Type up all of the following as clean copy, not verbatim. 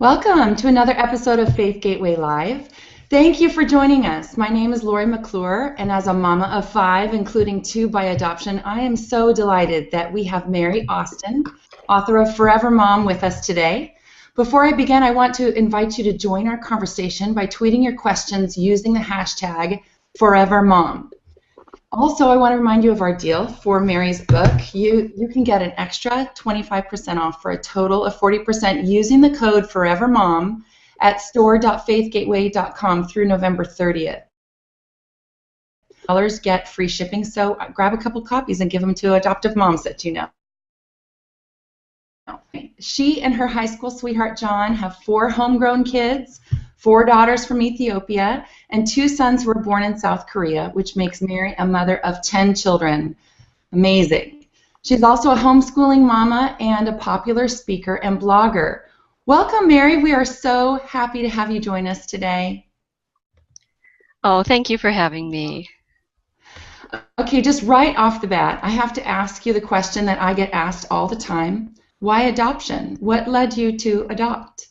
Welcome to another episode of Faith Gateway Live. Thank you for joining us. My name is Lori McClure, and as a mama of 5, including 2 by adoption, I am so delighted that we have Mary Ostyn, author of Forever Mom, with us today. Before I begin, I want to invite you to join our conversation by tweeting your questions using the hashtag #ForeverMom. Also, I want to remind you of our deal for Mary's book. You can get an extra 25% off for a total of 40% using the code ForeverMom at store.faithgateway.com through November 30th. Sellers get free shipping, so grab a couple copies and give them to adoptive moms that you know. She and her high school sweetheart John have 4 homegrown kids, 4 daughters from Ethiopia, and 2 sons who were born in South Korea, which makes Mary a mother of 10 children. Amazing. She's also a homeschooling mama and a popular speaker and blogger. Welcome, Mary. We are so happy to have you join us today. Oh, thank you for having me. Okay, just right off the bat, I have to ask you the question that I get asked all the time. Why adoption? What led you to adopt?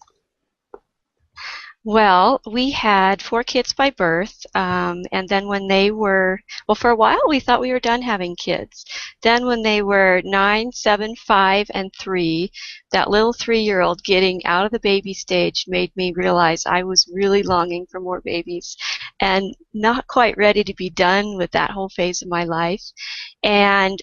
Well, we had 4 kids by birth, and then when they were, well, for a while we thought we were done having kids. Then when they were 9, 7, 5, and 3, that little 3-year-old getting out of the baby stage made me realize I was really longing for more babies and not quite ready to be done with that whole phase of my life. And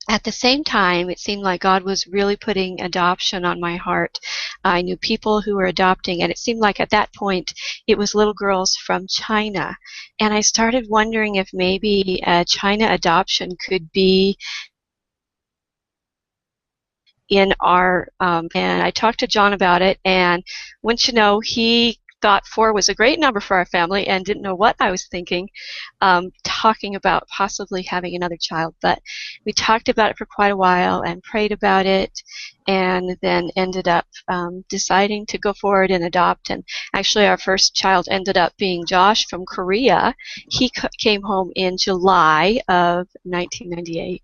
at the same time, it seemed like God was really putting adoption on my heart. I knew people who were adopting, and it seemed like at that point it was little girls from China. And I started wondering if maybe China adoption could be in our, and I talked to John about it, and once you know, he thought 4 was a great number for our family and didn't know what I was thinking, talking about possibly having another child. But we talked about it for quite a while and prayed about it, and then ended up deciding to go forward and adopt. And actually our first child ended up being Josh from Korea. He came home in July of 1998.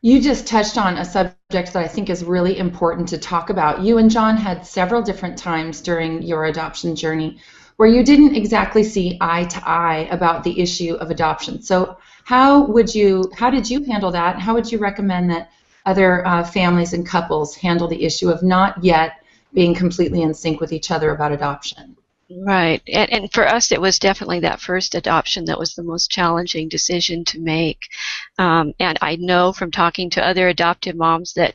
You just touched on a subject that I think is really important to talk about. You and John had several different times during your adoption journey where you didn't exactly see eye to eye about the issue of adoption. So how did you handle that? How would you recommend that other families and couples handle the issue of not yet being completely in sync with each other about adoption? Right. And for us, it was definitely that first adoption that was the most challenging decision to make. And I know from talking to other adoptive moms that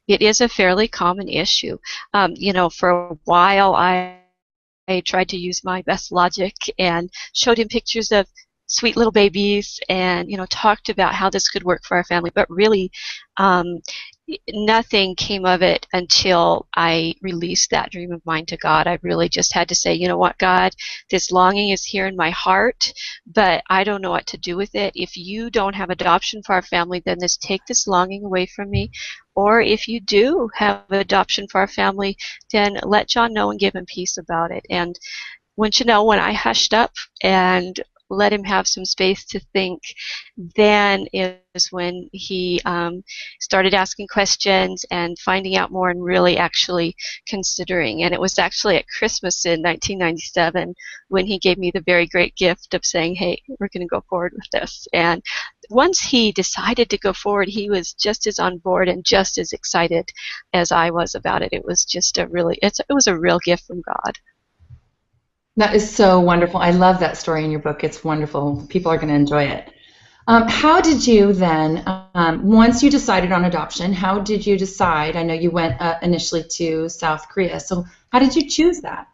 it is a fairly common issue. For a while, I tried to use my best logic and showed him pictures of sweet little babies and, talked about how this could work for our family. But really, nothing came of it until I released that dream of mine to God. I really just had to say, you know what, God, this longing is here in my heart, but I don't know what to do with it. If you don't have adoption for our family, then take this longing away from me. Or if you do have adoption for our family, then let John know and give him peace about it. And when I hushed up and let him have some space to think, then is when he started asking questions and finding out more and really actually considering. And it was actually at Christmas in 1997 when he gave me the very great gift of saying, hey, we're going to go forward with this. And once he decided to go forward, he was just as on board and just as excited as I was about it. It was just it was a real gift from God. That is so wonderful. I love that story in your book. It's wonderful. People are going to enjoy it. How did you then, once you decided on adoption, how did you decide? I know you went initially to South Korea. So how did you choose that?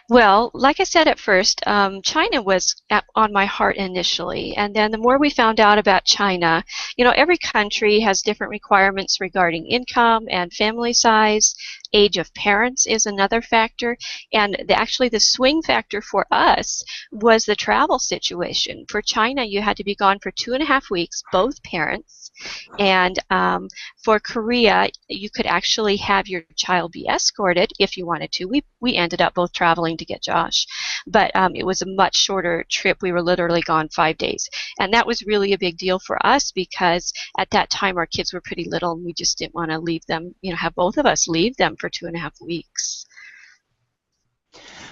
Well, like I said at first, China was on my heart initially, and then the more we found out about China, every country has different requirements regarding income and family size. Age of parents is another factor, and actually the swing factor for us was the travel situation. For China, you had to be gone for 2.5 weeks, both parents, and for Korea, you could actually have your child be escorted if you wanted to. We ended up both traveling to get Josh, but it was a much shorter trip. We were literally gone 5 days, and that was really a big deal for us because at that time our kids were pretty little, and we just didn't want to leave them, have both of us leave them for 2.5 weeks.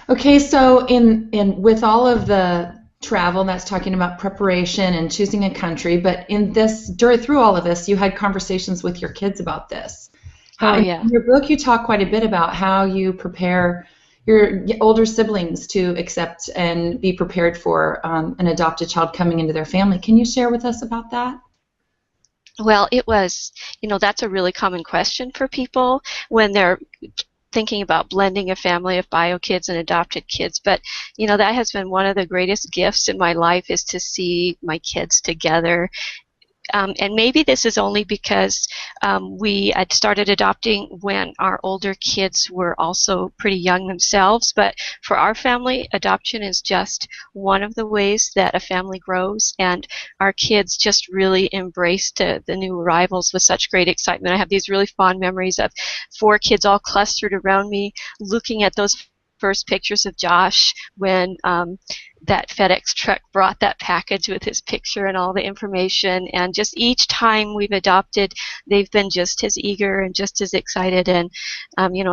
Okay, so in with all of the travel, that's talking about preparation and choosing a country, but through all of this, you had conversations with your kids about this. Oh, In yeah. your book, you talk quite a bit about how you prepare your older siblings to accept and be prepared for an adopted child coming into their family. Can you share with us about that? Well, it was, that's a really common question for people when they're thinking about blending a family of bio kids and adopted kids. But, that has been one of the greatest gifts in my life, is to see my kids together. And maybe this is only because we had started adopting when our older kids were also pretty young themselves. But for our family, adoption is just one of the ways that a family grows. And our kids just really embraced the new arrivals with such great excitement. I have these really fond memories of 4 kids all clustered around me, looking at those first pictures of Josh when that FedEx truck brought that package with his picture and all the information. And just each time we've adopted, they've been just as eager and just as excited and,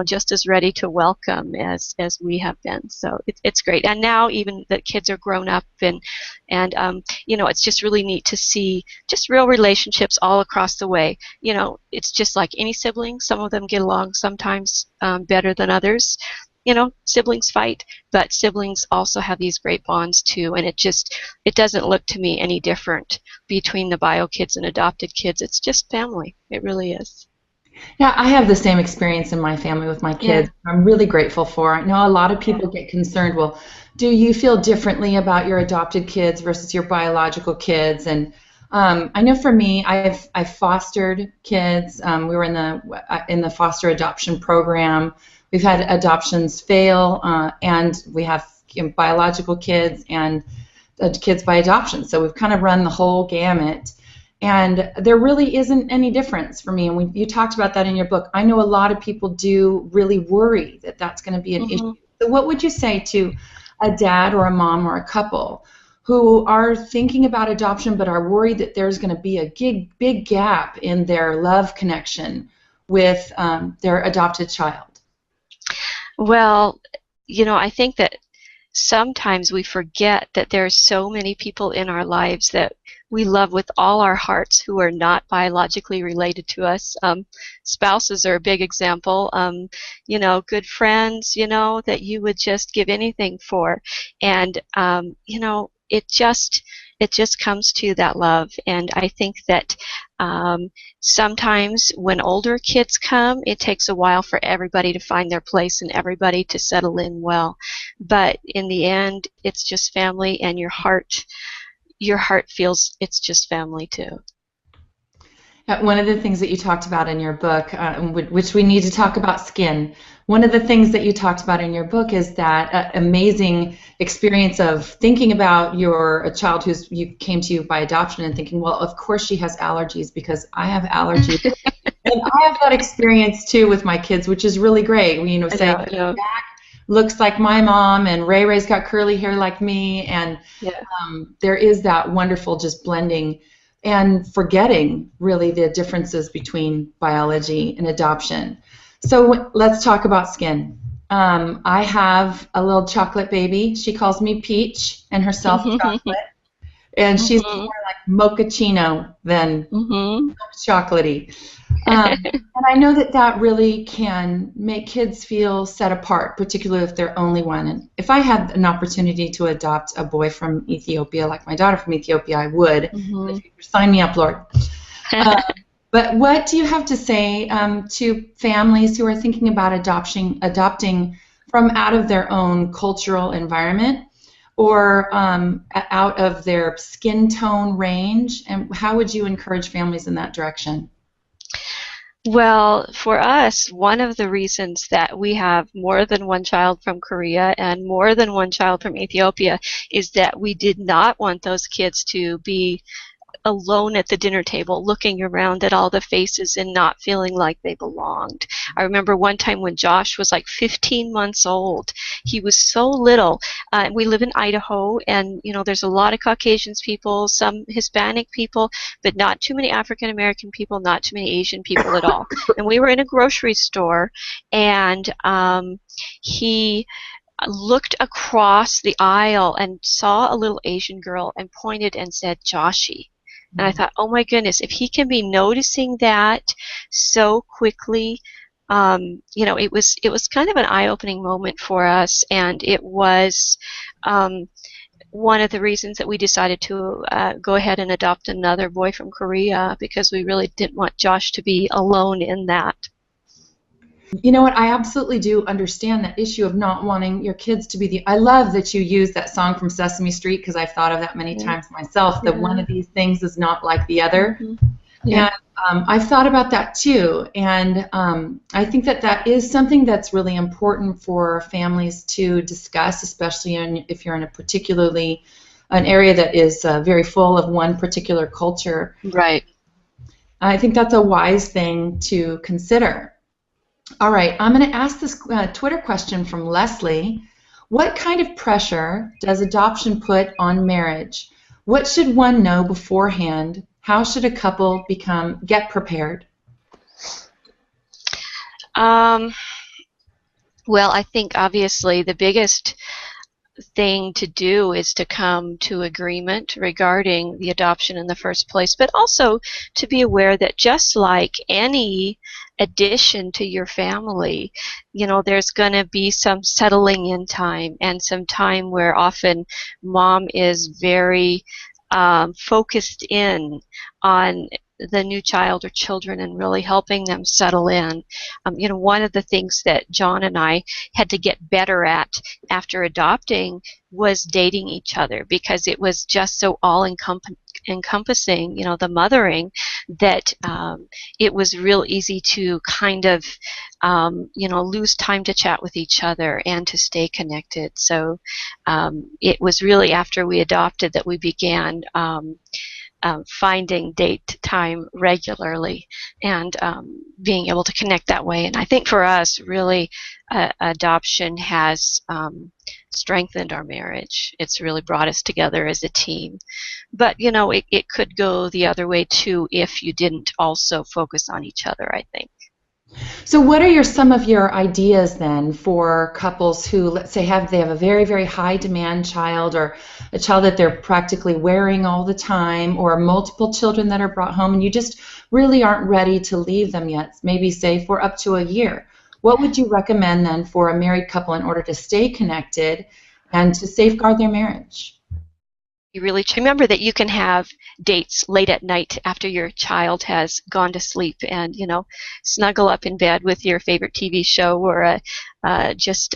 just as ready to welcome as we have been. So it's great. And now even the kids are grown up and it's just really neat to see just real relationships all across the way. It's just like any sibling. Some of them get along sometimes better than others. Siblings fight, but siblings also have these great bonds too, and it doesn't look to me any different between the bio kids and adopted kids. It's just family. It really is. Yeah, I have the same experience in my family with my Yeah. kids. I'm really grateful for. I know a lot of people get concerned. Well, do you feel differently about your adopted kids versus your biological kids? And I know for me, I've fostered kids. We were in the foster adoption program. We've had adoptions fail, and we have biological kids and kids by adoption. So we've kind of run the whole gamut. And there really isn't any difference for me. And you talked about that in your book. I know a lot of people do really worry that that's going to be an issue. So what would you say to a dad or a mom or a couple who are thinking about adoption but are worried that there's going to be a big gap in their love connection with their adopted child? Well, I think that sometimes we forget that there are so many people in our lives that we love with all our hearts who are not biologically related to us. Spouses are a big example. Good friends, that you would just give anything for. And, it just comes to that love. And I think that sometimes when older kids come, it takes a while for everybody to find their place and everybody to settle in well. But in the end, it's just family, and your heart feels it's just family too. One of the things that you talked about in your book, which we need to talk about skin, one of the things that you talked about in your book is that amazing experience of thinking about a child you came to you by adoption and thinking, well, of course she has allergies because I have allergies. And I have that experience too with my kids, which is really great. Saying, I know. Jack looks like my mom and Ray Ray's got curly hair like me, and Yeah. there is that wonderful just blending and forgetting really the differences between biology and adoption. So let's talk about skin. I have a little chocolate baby. She calls me Peach and herself chocolate. And she's more like mochaccino than chocolatey. And I know that really can make kids feel set apart, particularly if they're only one. And if I had an opportunity to adopt a boy from Ethiopia, like my daughter from Ethiopia, I would. Sign me up, Lord. But what do you have to say to families who are thinking about adopting from out of their own cultural environment or out of their skin tone range? And how would you encourage families in that direction? Well, for us, one of the reasons that we have more than one child from Korea and more than one child from Ethiopia is that we did not want those kids to be alone at the dinner table, looking around at all the faces and not feeling like they belonged. I remember one time when Josh was like 15 months old. He was so little. We live in Idaho, and there's a lot of Caucasian people, some Hispanic people, but not too many African American people, not too many Asian people at all. And we were in a grocery store, and he looked across the aisle and saw a little Asian girl and pointed and said, "Joshie." And I thought, oh my goodness, if he can be noticing that so quickly, it was kind of an eye-opening moment for us, and it was one of the reasons that we decided to go ahead and adopt another boy from Korea, because we really didn't want Josh to be alone in that. You know what? I absolutely do understand that issue of not wanting your kids to be the. I love that you use that song from Sesame Street, because I've thought of that many times myself, that one of these things is not like the other. And I've thought about that too. And I think that is something that's really important for families to discuss, especially if you're in an area that is very full of one particular culture. Right. I think that's a wise thing to consider. All right, I'm going to ask this Twitter question from Leslie. What kind of pressure does adoption put on marriage? What should one know beforehand? How should a couple get prepared? Well, I think obviously the biggest thing to do is to come to agreement regarding the adoption in the first place, but also to be aware that just like any addition to your family, there's going to be some settling in time, and some time where often mom is very focused in on the new child or children and really helping them settle in. One of the things that John and I had to get better at after adopting was dating each other, because it was just so all-encompassing, the mothering, that it was real easy to kind of, lose time to chat with each other and to stay connected. So it was really after we adopted that we began finding date time regularly and being able to connect that way. And I think for us, really, adoption has strengthened our marriage. It's really brought us together as a team. But, it could go the other way too if you didn't also focus on each other, I think. So what are some of your ideas then for couples who, let's say, they have a very, very high demand child, or a child that they're practically wearing all the time, or multiple children that are brought home, and you just really aren't ready to leave them yet, maybe say for up to a year? What would you recommend then for a married couple in order to stay connected and to safeguard their marriage? You really remember that you can have dates late at night after your child has gone to sleep, and snuggle up in bed with your favorite TV show, or just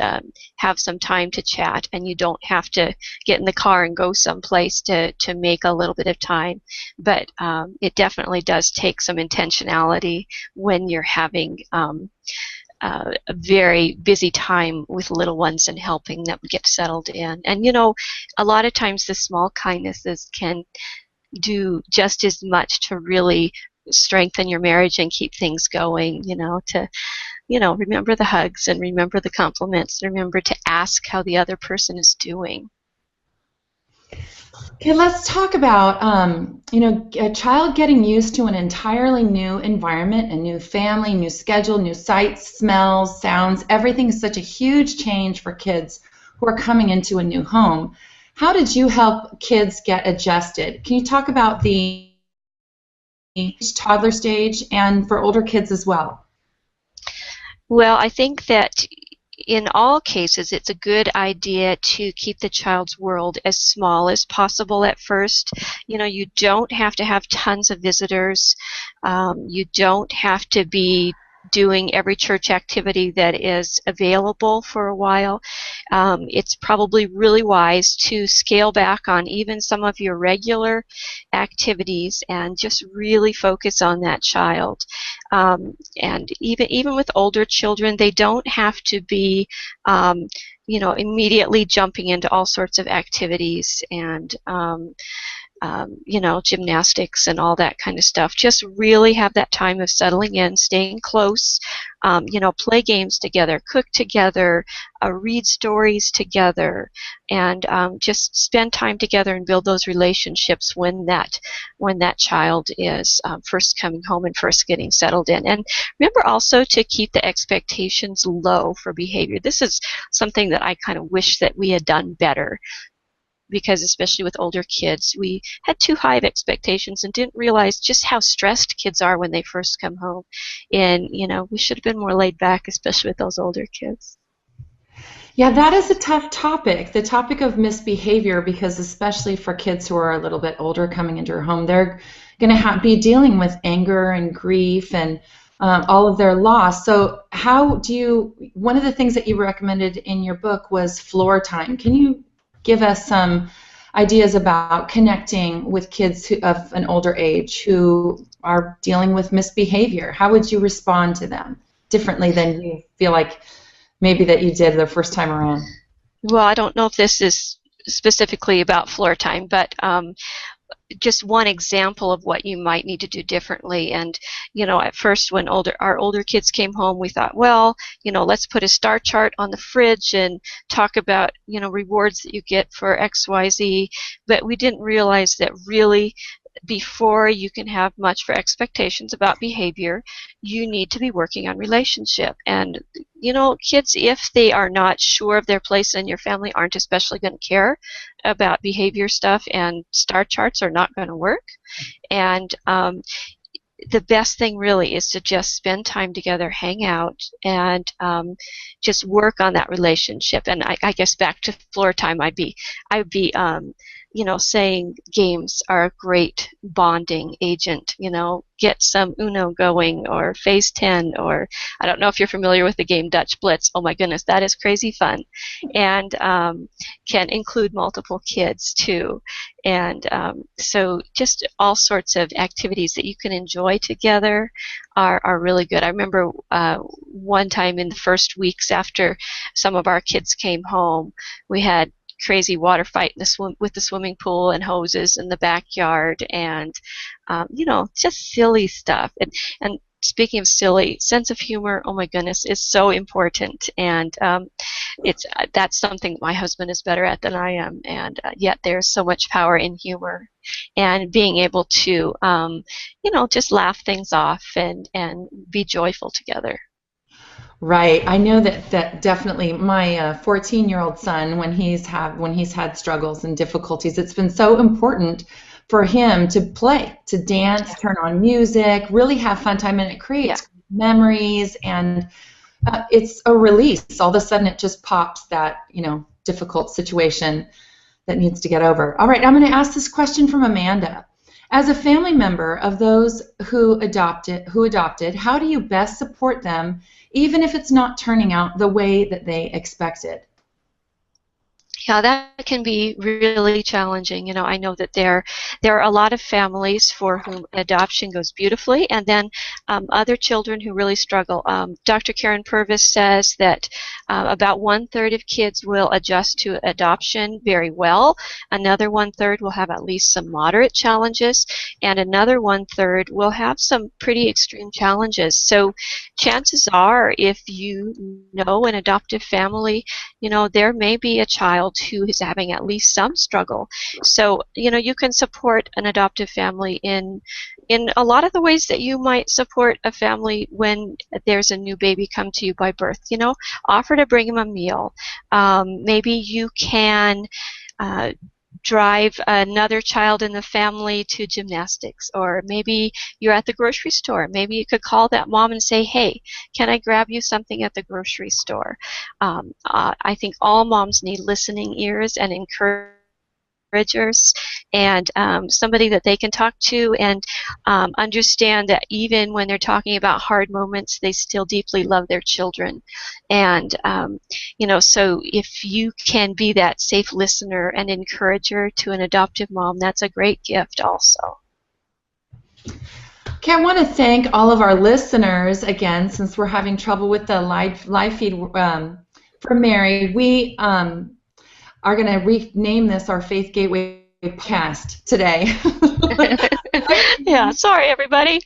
have some time to chat, and you don't have to get in the car and go someplace to make a little bit of time. But it definitely does take some intentionality when you're having a very busy time with little ones and helping them get settled in. And a lot of times the small kindnesses can do just as much to really strengthen your marriage and keep things going, to remember the hugs, and remember the compliments, and remember to ask how the other person is doing. Okay, let's talk about, a child getting used to an entirely new environment, a new family, new schedule, new sights, smells, sounds. Everything is such a huge change for kids who are coming into a new home. How did you help kids get adjusted? Can you talk about the toddler stage and for older kids as well? Well, I think that in all cases, it's a good idea to keep the child's world as small as possible at first. You don't have to have tons of visitors. You don't have to be doing every church activity that is available for a while. It's probably really wise to scale back on even some of your regular activities and just really focus on that child. And even with older children, they don't have to be immediately jumping into all sorts of activities and gymnastics and all that kind of stuff. Just really have that time of settling in, staying close, play games together, cook together, read stories together, and just spend time together and build those relationships when that child is first coming home and first getting settled in. And remember also to keep the expectations low for behavior. This is something that I kind of wish that we had done better, because especially with older kids, we had too high of expectations and didn't realize just how stressed kids are when they first come home. And, we should have been more laid back, especially with those older kids. Yeah, that is a tough topic, the topic of misbehavior, because especially for kids who are a little bit older coming into your home, they're going to be dealing with anger and grief and all of their loss. So one of the things that you recommended in your book was floor time. Can you give us some ideas about connecting with kids of an older age who are dealing with misbehavior? How would you respond to them differently than you feel like maybe that you did the first time around? Well, I don't know if this is specifically about floor time, but just one example of what you might need to do differently. And at first when our older kids came home, we thought, well, let's put a star chart on the fridge and talk about rewards that you get for XYZ. But we didn't realize that really, before you can have much for expectations about behavior, you need to be working on relationship. And kids, if they are not sure of their place in your family, aren't especially going to care about behavior stuff, and star charts are not going to work. And the best thing really is to just spend time together, hang out, and just work on that relationship. And I guess back to floor time, I'd be saying games are a great bonding agent. Get some Uno going, or Phase 10, or I don't know if you're familiar with the game Dutch Blitz. Oh my goodness, that is crazy fun, and can include multiple kids too. And so just all sorts of activities that you can enjoy together are really good. I remember one time in the first weeks after some of our kids came home, we had crazy water fight with the swimming pool and hoses in the backyard, and just silly stuff. And speaking of silly, sense of humor, oh my goodness, is so important. And that's something my husband is better at than I am. And yet there's so much power in humor and being able to just laugh things off and be joyful together. Right. I know that definitely my 14-year-old son, when he's had struggles and difficulties, it's been so important for him to play, to dance, turn on music, really have fun time, and it creates memories, and it's a release. All of a sudden it just pops that, difficult situation that needs to get over. All right, I'm going to ask this question from Amanda. As a family member of those who adopted, how do you best support them, even if it's not turning out the way that they expected? Yeah, that can be really challenging. I know that there are a lot of families for whom adoption goes beautifully, and then other children who really struggle. Dr. Karen Purvis says that about 1/3 of kids will adjust to adoption very well. Another 1/3 will have at least some moderate challenges, and another 1/3 will have some pretty extreme challenges. So chances are, if you know an adoptive family, there may be a child who is having at least some struggle. So, you can support an adoptive family in a lot of the ways that you might support a family when there's a new baby come to you by birth. Offer to bring them a meal. Maybe you can drive another child in the family to gymnastics, or maybe you're at the grocery store. Maybe you could call that mom and say, hey, can I grab you something at the grocery store? I think all moms need listening ears and encouragers, and somebody that they can talk to and understand that even when they're talking about hard moments, they still deeply love their children. And so if you can be that safe listener and encourager to an adoptive mom, that's a great gift also. Okay, I want to thank all of our listeners again, since we're having trouble with the live feed for Mary. We are going to rename this our Faith Gateway podcast today. Yeah, sorry everybody.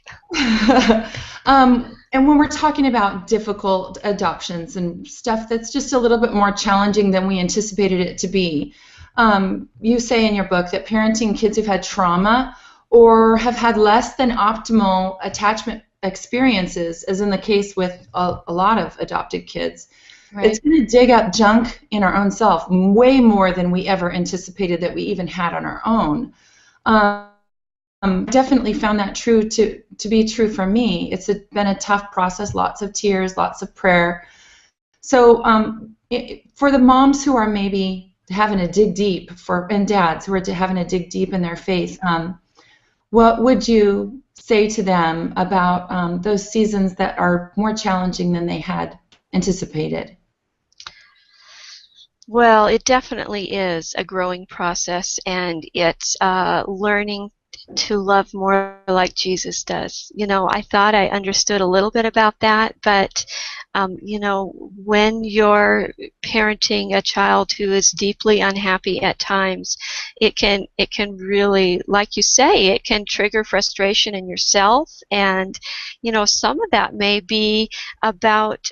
And when we're talking about difficult adoptions and stuff that's just a little bit more challenging than we anticipated it to be, you say in your book that parenting kids who've had trauma or have had less than optimal attachment experiences, as in the case with a lot of adopted kids, Right. It's going to dig up junk in our own self, way more than we ever anticipated that we even had on our own. Definitely found that to be true for me. It's been a tough process, lots of tears, lots of prayer. So for the moms who are maybe having to dig deep, and dads who are having to dig deep in their faith, what would you say to them about those seasons that are more challenging than they had anticipated? Well, it definitely is a growing process, and it's learning to love more like Jesus does. You know, I thought I understood a little bit about that, but you know, when you're parenting a child who is deeply unhappy at times, it can really, like you say, it can trigger frustration in yourself, and you know, some of that may be about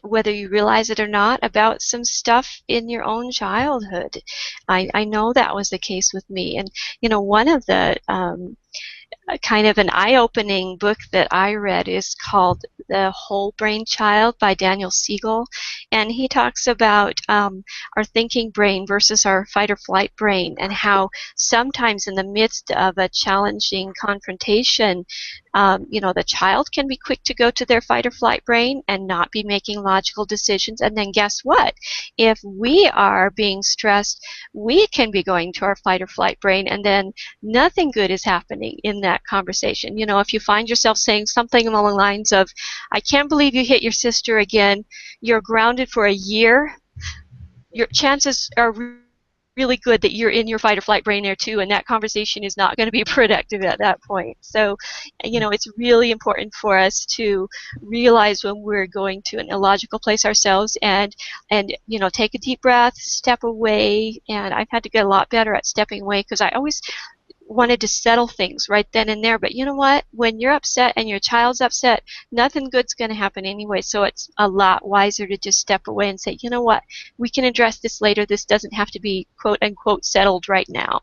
whether you realize it or not, about some stuff in your own childhood. I know that was the case with me. And, you know, one of the kind of an eye-opening book that I read is called The Whole Brain Child by Daniel Siegel, and he talks about our thinking brain versus our fight or flight brain, and how sometimes in the midst of a challenging confrontation, you know, the child can be quick to go to their fight or flight brain and not be making logical decisions, and then guess what? If we are being stressed, we can be going to our fight or flight brain, and then nothing good is happening in that conversation. You know, if you find yourself saying something along the lines of, I can't believe you hit your sister again, you're grounded for a year, your chances are really good that you're in your fight or flight brain there too, and that conversation is not going to be productive at that point. So, you know, it's really important for us to realize when we're going to an illogical place ourselves, and you know, take a deep breath, step away. And I've had to get a lot better at stepping away, because I always wanted to settle things right then and there. But you know what? When you're upset and your child's upset, nothing good's going to happen anyway. So it's a lot wiser to just step away and say, you know what? We can address this later. This doesn't have to be quote unquote settled right now.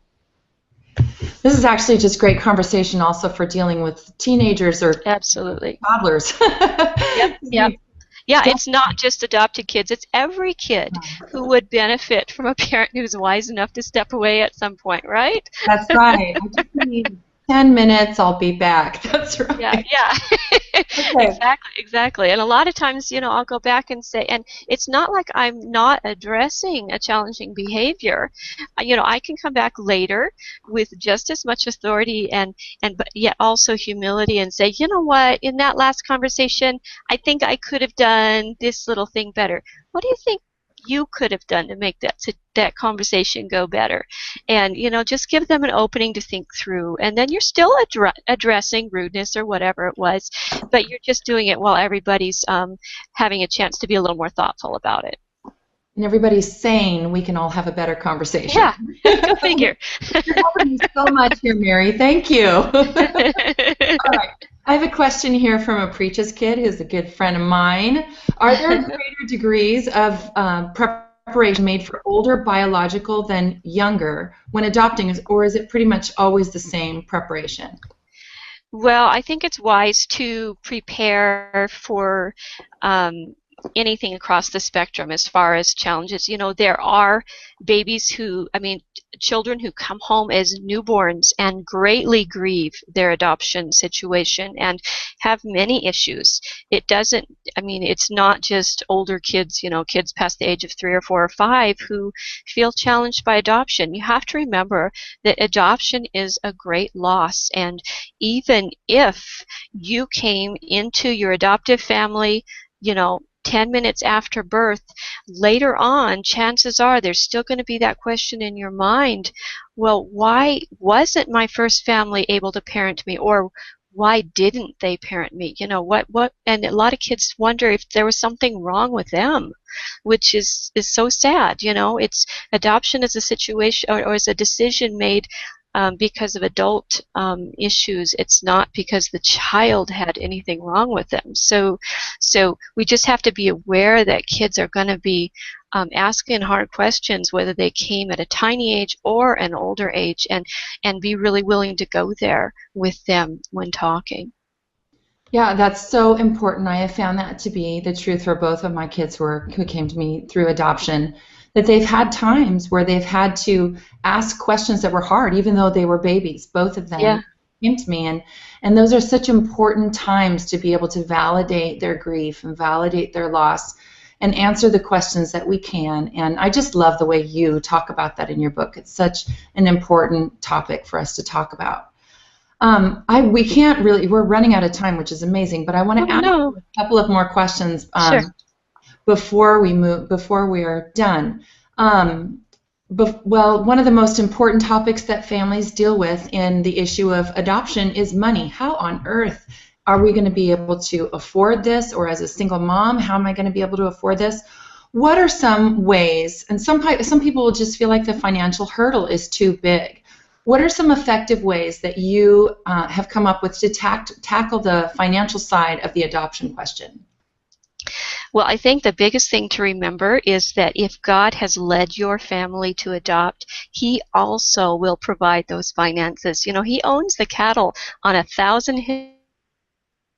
This is actually just great conversation also for dealing with teenagers or absolutely toddlers. Yep. Yeah, it's not just adopted kids. It's every kid who would benefit from a parent who's wise enough to step away at some point, right? That's right. I just need 10 minutes, I'll be back. That's right. Yeah. Okay. Exactly. And a lot of times, you know, I'll go back and say, and it's not like I'm not addressing a challenging behavior. You know, I can come back later with just as much authority but yet also humility, and say, you know what, in that last conversation, I think I could have done this little thing better. What do you think you could have done to make that conversation go better? And you know, just give them an opening to think through, and then you're still addressing rudeness or whatever it was, but you're just doing it while everybody's having a chance to be a little more thoughtful about it. And everybody's sane, we can all have a better conversation. Yeah, go figure. You're helping me so much here, Mary. Thank you. All right. I have a question here from a preacher's kid who's a good friend of mine. Are there greater degrees of preparation made for older biological than younger when adopting, or is it pretty much always the same preparation? Well, I think it's wise to prepare for anything across the spectrum as far as challenges. You know, there are babies children who come home as newborns and greatly grieve their adoption situation and have many issues. It's not just older kids, you know, kids past the age of 3 or 4 or 5 who feel challenged by adoption. You have to remember that adoption is a great loss, and even if you came into your adoptive family, you know, 10 minutes after birth, later on, chances are there's still going to be that question in your mind, well, why wasn't my first family able to parent me? Or why didn't they parent me? And a lot of kids wonder if there was something wrong with them, which is so sad. It's adoption is a situation or is a decision made because of adult issues. It's not because the child had anything wrong with them. So we just have to be aware that kids are going to be asking hard questions, whether they came at a tiny age or an older age, and be really willing to go there with them when talking. Yeah, that's so important. I have found that to be the truth for both of my kids who came to me through adoption, that they've had times where they've had to ask questions that were hard, even though they were babies. Both of them Yeah. came to me, and those are such important times to be able to validate their grief and validate their loss and answer the questions that we can. And I just love the way you talk about that in your book. It's such an important topic for us to talk about. We can't really, we're running out of time, which is amazing, but I want to ask you a couple of more questions Sure. before we are done. Well, one of the most important topics that families deal with in the issue of adoption is money. How on earth are we going to be able to afford this? Or as a single mom, how am I going to be able to afford this? What are some ways, and some people will just feel like the financial hurdle is too big. What are some effective ways that you have come up with to tackle the financial side of the adoption question? Well, I think the biggest thing to remember is that if God has led your family to adopt, He also will provide those finances. He owns the cattle on 1,000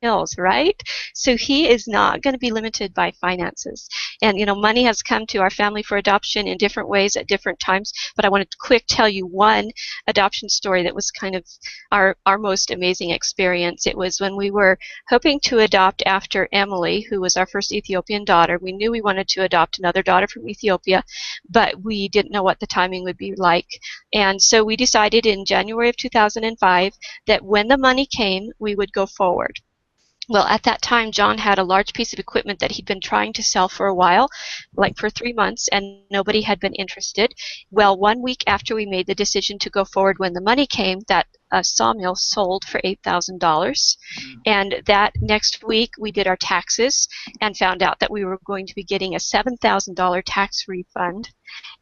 hills, right? So He is not going to be limited by finances. And money has come to our family for adoption in different ways at different times. But I want to tell you one adoption story that was kind of our most amazing experience. It was when we were hoping to adopt after Emily, who was our first Ethiopian daughter. We knew we wanted to adopt another daughter from Ethiopia, but we didn't know what the timing would be like. And so we decided in January of 2005 that when the money came, we would go forward. Well, at that time, John had a large piece of equipment that he'd been trying to sell for a while, like for 3 months, and nobody had been interested. Well, 1 week after we made the decision to go forward, when the money came, that sawmill sold for $8,000. And that next week, we did our taxes and found out that we were going to be getting a $7,000 tax refund.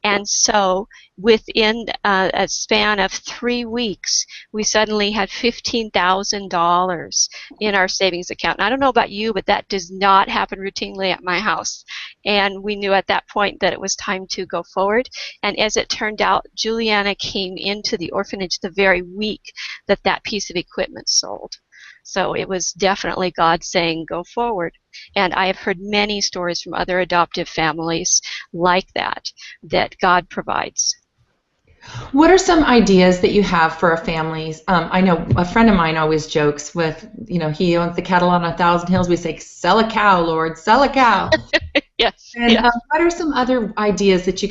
And so within a span of 3 weeks, we suddenly had $15,000 in our savings account. And I don't know about you, but that does not happen routinely at my house. And we knew at that point that it was time to go forward. And as it turned out, Juliana came into the orphanage the very week that that piece of equipment sold. So it was definitely God saying, go forward. And I have heard many stories from other adoptive families like that God provides. What are some ideas that you have for families? I know a friend of mine always jokes with, he owns the cattle on 1,000 hills. We say, sell a cow, Lord, sell a cow. Yes. And yes. What are some other ideas that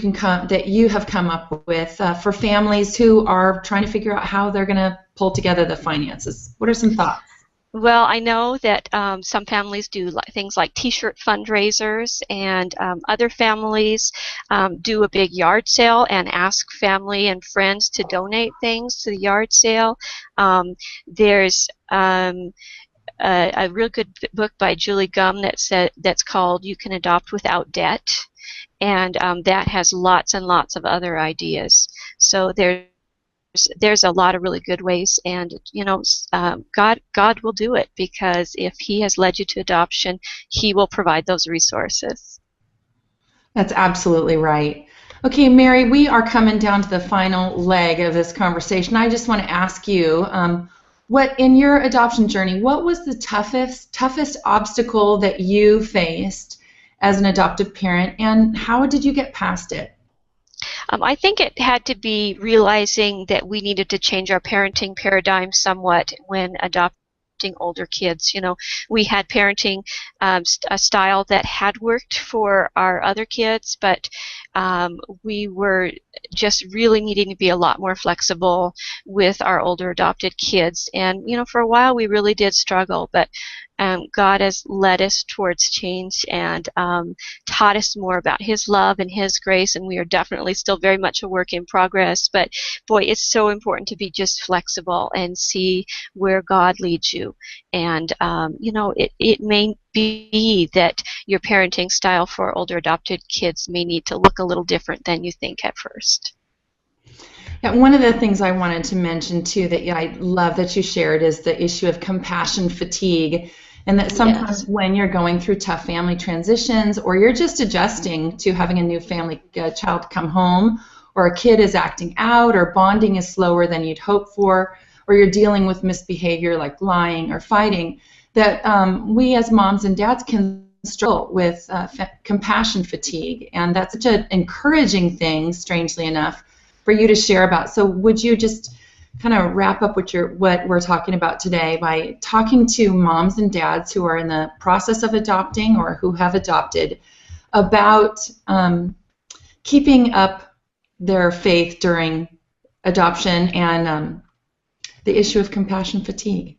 you have come up with for families who are trying to figure out how they're going to pull together the finances? What are some thoughts? Well, I know that some families do things like T-shirt fundraisers, and other families do a big yard sale and ask family and friends to donate things to the yard sale. There's a real good book by Julie Gumm that's called "You Can Adopt Without Debt," and that has lots and lots of other ideas. So there's a lot of really good ways, and God will do it, because if He has led you to adoption, He will provide those resources. That's absolutely right. Okay, Mary, we are coming down to the final leg of this conversation. I just want to ask you, what in your adoption journey, what was the toughest obstacle that you faced as an adoptive parent, and how did you get past it? I think it had to be realizing that we needed to change our parenting paradigm somewhat when adopting older kids. We had parenting a style that had worked for our other kids, but we were just really needing to be a lot more flexible with our older adopted kids. And for a while we really did struggle, but God has led us towards change and taught us more about His love and His grace, and we are definitely still very much a work in progress. But boy, it's so important to be just flexible and see where God leads you. And it may be that your parenting style for older adopted kids may need to look a little different than you think at first. Yeah, one of the things I wanted to mention too that I love that you shared is the issue of compassion fatigue, and that sometimes Yes. when you're going through tough family transitions, or you're just adjusting to having a new family child come home, or a kid is acting out, or bonding is slower than you'd hoped for, or you're dealing with misbehavior like lying or fighting, that we as moms and dads can struggle with compassion fatigue, and that's such an encouraging thing, strangely enough, for you to share about. So would you just kind of wrap up what we're talking about today by talking to moms and dads who are in the process of adopting or who have adopted about keeping up their faith during adoption and the issue of compassion fatigue?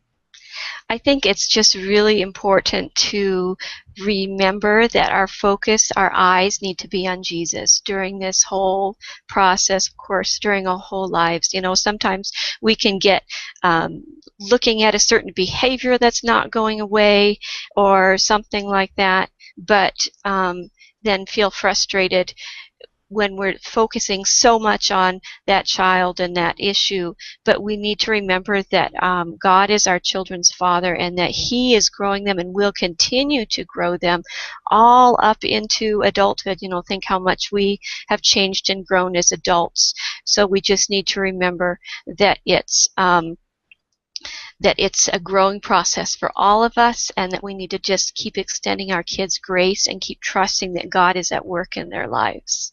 I think it's just really important to remember that our focus, our eyes need to be on Jesus during this whole process, of course, during our whole lives. Sometimes we can get looking at a certain behavior that's not going away or something like that, but then feel frustrated when we're focusing so much on that child and that issue. But we need to remember that God is our children's Father, and that He is growing them and will continue to grow them all up into adulthood. Think how much we have changed and grown as adults. So we just need to remember that it's a growing process for all of us, and that we need to just keep extending our kids grace and keep trusting that God is at work in their lives.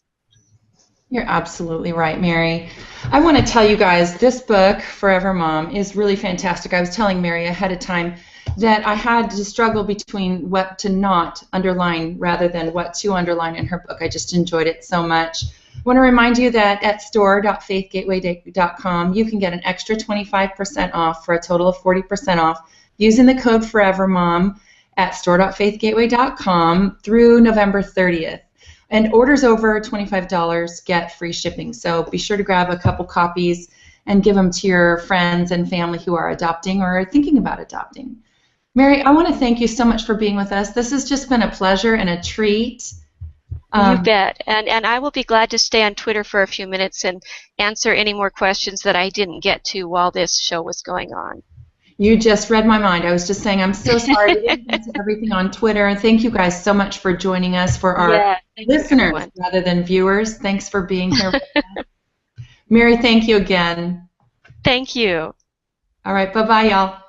You're absolutely right, Mary. I want to tell you guys, this book, Forever Mom, is really fantastic. I was telling Mary ahead of time that I had to struggle between what to not underline rather than what to underline in her book. I just enjoyed it so much. I want to remind you that at store.faithgateway.com you can get an extra 25% off for a total of 40% off using the code Forever Mom at store.faithgateway.com through November 30th. And orders over $25 get free shipping. So be sure to grab a couple copies and give them to your friends and family who are adopting or are thinking about adopting. Mary, I want to thank you so much for being with us. This has just been a pleasure and a treat. You bet. And I will be glad to stay on Twitter for a few minutes and answer any more questions that I didn't get to while this show was going on. You just read my mind. I was just saying I'm so sorry we didn't get to everything on Twitter. And thank you guys so much for joining us, for our listeners rather than viewers. Thanks for being here with us. Mary, thank you again. Thank you. All right. Bye-bye, y'all.